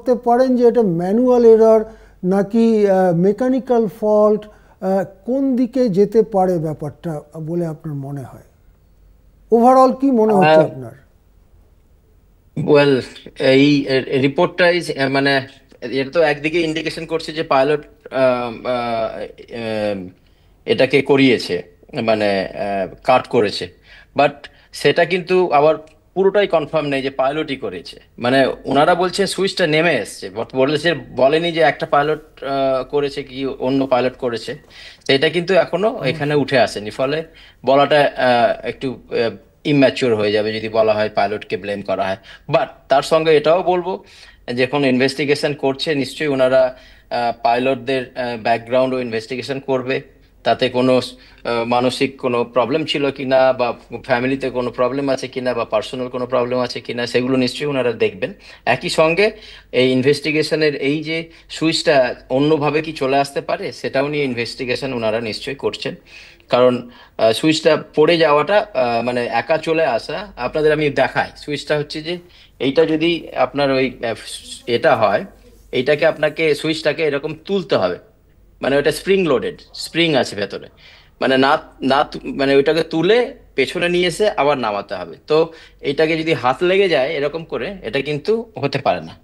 করতে পারেন যে এটা ম্যানুয়াল এরর নাকি মেকানিক্যাল ফল্ট, কোন দিকে যেতে পারে ব্যাপারটা বলে আপনার মনে হয়? ওভারঅল কি মনে হচ্ছে আপনার? ওয়েল, এই রিপোর্টটাই মানে এটা তো একদিকে ইন্ডিকেশন করছে যে পাইলট এটাকে করিয়েছে, মানে কাট করেছে। বাট সেটা কিন্তু আবার পুরোটাই কনফার্ম নেই যে পাইলটই করেছে। মানে ওনারা বলছেন সুইচটা নেমে এসছে, বলেছে, বলেনি যে একটা পাইলট করেছে কি অন্য পাইলট করেছে। সেটা কিন্তু এখনো এখানে অবশ্যই। উঠে আসেনি, ফলে বলাটা একটু ইম্যাচিওর হয়ে যাবে যদি বলা হয় পাইলটকে ব্লেম করা হয়। বাট তার সঙ্গে এটাও বলবো, যখন ইনভেস্টিগেশন করছে নিশ্চয়ই ওনারা পাইলটদের ব্যাকগ্রাউন্ডও ইনভেস্টিগেশন করবে, তাতে কোনো মানসিক কোনো প্রবলেম ছিল কিনা, বা ফ্যামিলিতে কোনো প্রবলেম আছে কিনা, বা পার্সোনাল কোনো প্রবলেম আছে কিনা, সেগুলো নিশ্চয়ই ওনারা দেখবেন। একই সঙ্গে এই ইনভেস্টিগেশনের এই যে সুইচটা অন্যভাবে কি চলে আসতে পারে সেটাও নিয়ে ইনভেস্টিগেশন ওনারা নিশ্চয়ই করছেন। কারণ সুইচটা পড়ে যাওয়াটা মানে একা চলে আসা, আপনাদের আমি দেখাই। সুইচটা হচ্ছে যে এইটা যদি আপনার ওই এটা হয়, এইটাকে আপনাকে সুইচটাকে এরকম তুলতে হবে। মানে ওটা স্প্রিং লোডেড, স্প্রিং আছে ভেতরে। মানে না, মানে ওইটাকে তুলে পেছনে নিয়ে এসে আবার নামাতে হবে। তো এইটাকে যদি হাত লেগে যায় এরকম করে, এটা কিন্তু হতে পারে না।